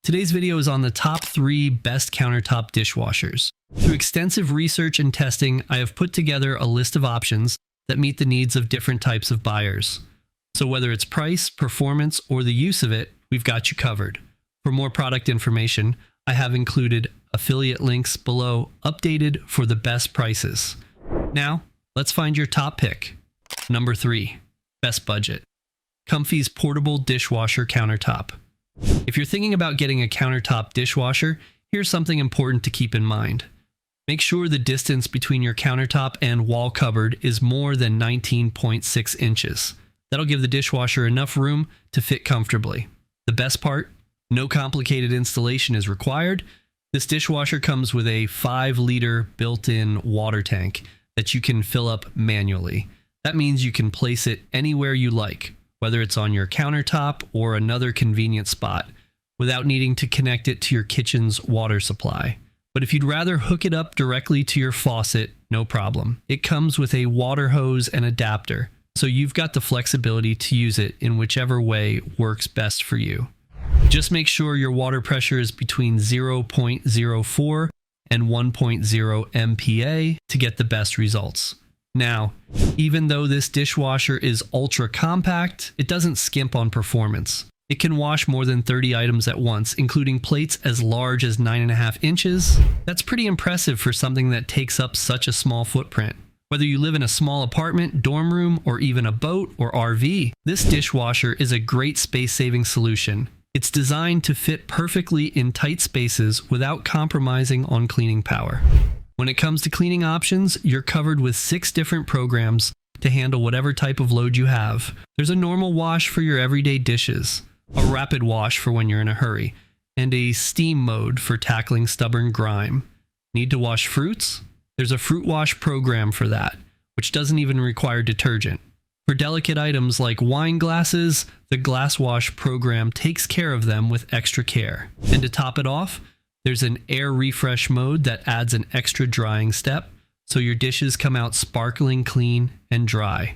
Today's video is on the top 3 best countertop dishwashers. Through extensive research and testing, I have put together a list of options that meet the needs of different types of buyers. So whether it's price, performance, or the use of it, we've got you covered. For more product information, I have included affiliate links below, updated for the best prices. Now, let's find your top pick. Number 3, best budget. Comfee's portable dishwasher countertop. If you're thinking about getting a countertop dishwasher, here's something important to keep in mind. Make sure the distance between your countertop and wall cupboard is more than 19.6 inches. That'll give the dishwasher enough room to fit comfortably. The best part? No complicated installation is required. This dishwasher comes with a 5-liter built-in water tank that you can fill up manually. That means you can place it anywhere you like, whether it's on your countertop or another convenient spot, without needing to connect it to your kitchen's water supply. But if you'd rather hook it up directly to your faucet, no problem. It comes with a water hose and adapter, so you've got the flexibility to use it in whichever way works best for you. Just make sure your water pressure is between 0.04 and 1.0 MPa to get the best results. Now, even though this dishwasher is ultra compact, it doesn't skimp on performance. It can wash more than 30 items at once, including plates as large as 9.5 inches. That's pretty impressive for something that takes up such a small footprint. Whether you live in a small apartment, dorm room, or even a boat or RV, this dishwasher is a great space-saving solution. It's designed to fit perfectly in tight spaces without compromising on cleaning power. When it comes to cleaning options, you're covered with 6 different programs to handle whatever type of load you have. There's a normal wash for your everyday dishes, a rapid wash for when you're in a hurry, and a steam mode for tackling stubborn grime. Need to wash fruits? There's a fruit wash program for that, which doesn't even require detergent. For delicate items like wine glasses, the glass wash program takes care of them with extra care. And to top it off, there's an air refresh mode that adds an extra drying step, so your dishes come out sparkling clean and dry.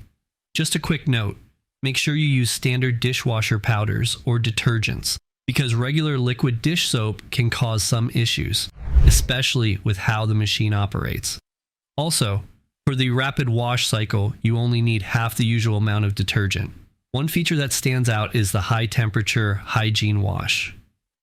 Just a quick note, make sure you use standard dishwasher powders or detergents, because regular liquid dish soap can cause some issues, especially with how the machine operates. Also, for the rapid wash cycle, you only need half the usual amount of detergent. One feature that stands out is the high temperature hygiene wash.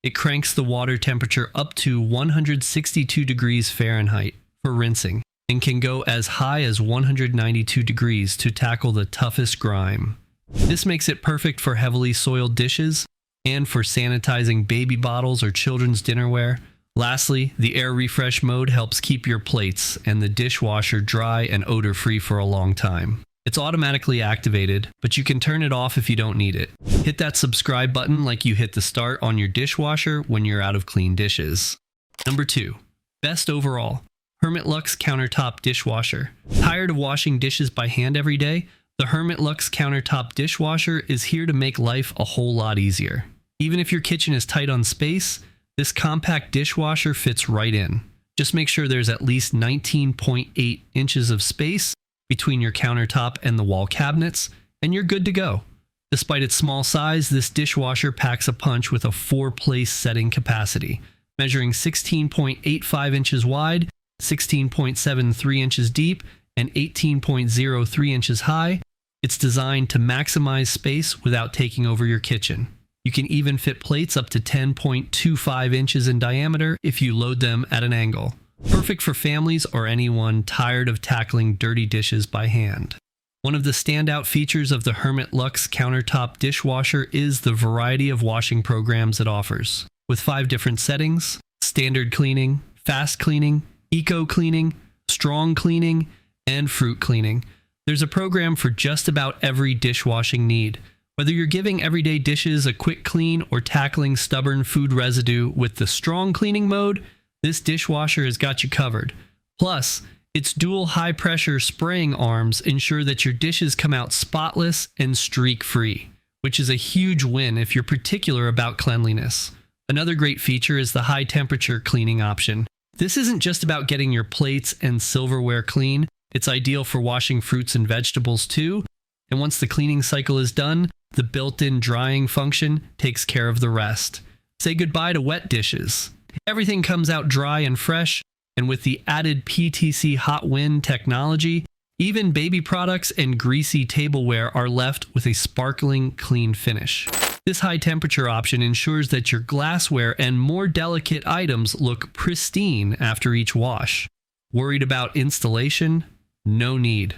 It cranks the water temperature up to 162 degrees Fahrenheit for rinsing and can go as high as 192 degrees to tackle the toughest grime. This makes it perfect for heavily soiled dishes and for sanitizing baby bottles or children's dinnerware. Lastly, the air refresh mode helps keep your plates and the dishwasher dry and odor-free for a long time. It's automatically activated, but you can turn it off if you don't need it. Hit that subscribe button like you hit the start on your dishwasher when you're out of clean dishes. Number 2, best overall, Hermitlux Countertop Dishwasher. Tired of washing dishes by hand every day? The Hermitlux Countertop Dishwasher is here to make life a whole lot easier. Even if your kitchen is tight on space, this compact dishwasher fits right in. Just make sure there's at least 19.8 inches of space between your countertop and the wall cabinets, and you're good to go. Despite its small size, this dishwasher packs a punch with a 4-place setting capacity, measuring 16.85 inches wide, 16.73 inches deep, and 18.03 inches high. It's designed to maximize space without taking over your kitchen. You can even fit plates up to 10.25 inches in diameter if you load them at an angle. Perfect for families or anyone tired of tackling dirty dishes by hand. One of the standout features of the Hermitlux Countertop Dishwasher is the variety of washing programs it offers. With 5 different settings: standard cleaning, fast cleaning, eco cleaning, strong cleaning, and fruit cleaning. There's a program for just about every dishwashing need. Whether you're giving everyday dishes a quick clean or tackling stubborn food residue with the strong cleaning mode, this dishwasher has got you covered. Plus, its dual high-pressure spraying arms ensure that your dishes come out spotless and streak-free, which is a huge win if you're particular about cleanliness. Another great feature is the high-temperature cleaning option. This isn't just about getting your plates and silverware clean. It's ideal for washing fruits and vegetables too. And once the cleaning cycle is done, the built-in drying function takes care of the rest. Say goodbye to wet dishes. Everything comes out dry and fresh, and with the added PTC hot wind technology, even baby products and greasy tableware are left with a sparkling, clean finish. This high temperature option ensures that your glassware and more delicate items look pristine after each wash. Worried about installation? No need.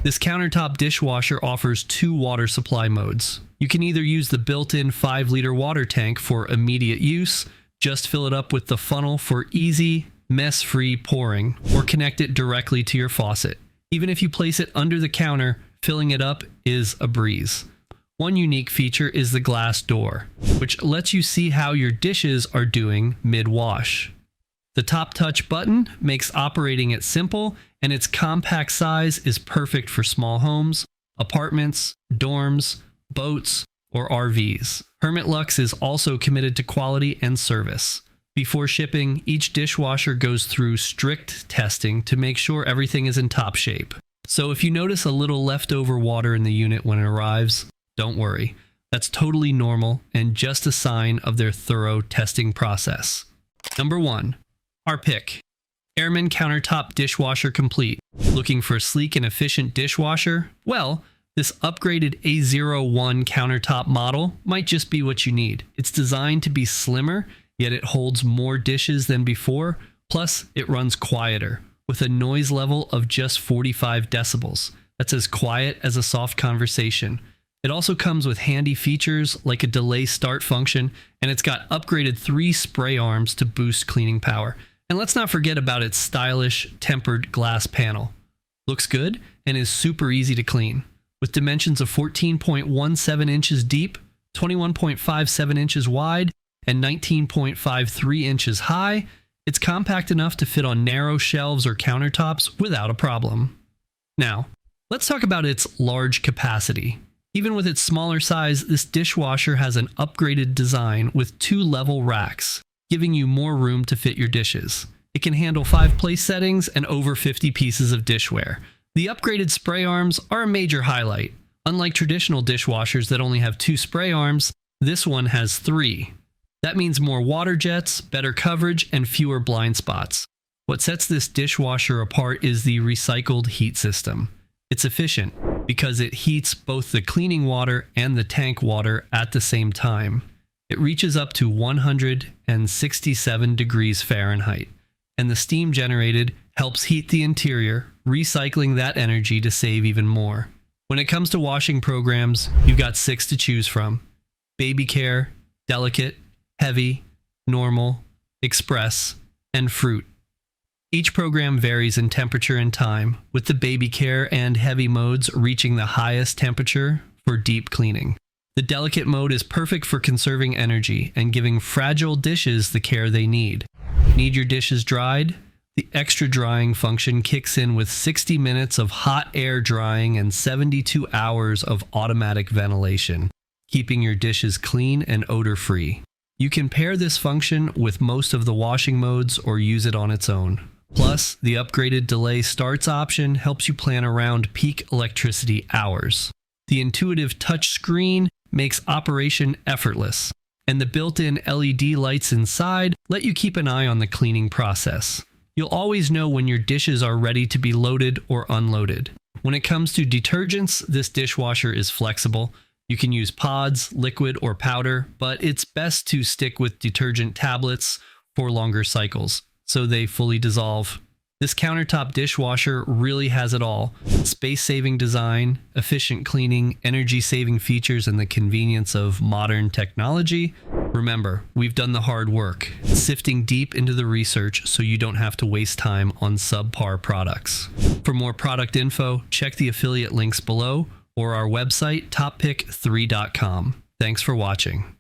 This countertop dishwasher offers 2 water supply modes. You can either use the built-in 5-liter water tank for immediate use, just fill it up with the funnel for easy, mess-free pouring, or connect it directly to your faucet. Even if you place it under the counter, filling it up is a breeze. One unique feature is the glass door, which lets you see how your dishes are doing mid-wash. The top touch button makes operating it simple, and its compact size is perfect for small homes, apartments, dorms, boats, or RVs. Hermitlux is also committed to quality and service. Before shipping, each dishwasher goes through strict testing to make sure everything is in top shape. So if you notice a little leftover water in the unit when it arrives, don't worry. That's totally normal and just a sign of their thorough testing process. Number 1. Our pick. Airmen Countertop Dishwasher Complete. Looking for a sleek and efficient dishwasher? Well, this upgraded A01 countertop model might just be what you need. It's designed to be slimmer, yet it holds more dishes than before, plus it runs quieter, with a noise level of just 45 decibels. That's as quiet as a soft conversation. It also comes with handy features like a delay start function, and it's got upgraded 3 spray arms to boost cleaning power. And let's not forget about its stylish, tempered glass panel. Looks good and is super easy to clean. With dimensions of 14.17 inches deep, 21.57 inches wide, and 19.53 inches high, it's compact enough to fit on narrow shelves or countertops without a problem. Now, let's talk about its large capacity. Even with its smaller size, this dishwasher has an upgraded design with 2 level racks, giving you more room to fit your dishes. It can handle 5 place settings and over 50 pieces of dishware. The upgraded spray arms are a major highlight. Unlike traditional dishwashers that only have 2 spray arms, this one has 3. That means more water jets, better coverage, and fewer blind spots. What sets this dishwasher apart is the recycled heat system. It's efficient because it heats both the cleaning water and the tank water at the same time. It reaches up to 167 degrees Fahrenheit, and the steam generated helps heat the interior, recycling that energy to save even more. When it comes to washing programs, you've got 6 to choose from: Baby Care, Delicate, Heavy, Normal, Express, and Fruit. Each program varies in temperature and time, with the Baby Care and Heavy modes reaching the highest temperature for deep cleaning. The Delicate mode is perfect for conserving energy and giving fragile dishes the care they need. Need your dishes dried? The extra drying function kicks in with 60 minutes of hot air drying and 72 hours of automatic ventilation, keeping your dishes clean and odor-free. You can pair this function with most of the washing modes or use it on its own. Plus, the upgraded delay starts option helps you plan around peak electricity hours. The intuitive touch screen makes operation effortless, and the built-in LED lights inside let you keep an eye on the cleaning process. You'll always know when your dishes are ready to be loaded or unloaded. When it comes to detergents, this dishwasher is flexible. You can use pods, liquid, or powder, but it's best to stick with detergent tablets for longer cycles, so they fully dissolve. This countertop dishwasher really has it all: space-saving design, efficient cleaning, energy-saving features, and the convenience of modern technology. Remember, we've done the hard work, sifting deep into the research so you don't have to waste time on subpar products. For more product info, check the affiliate links below or our website, toppick3.com. Thanks for watching.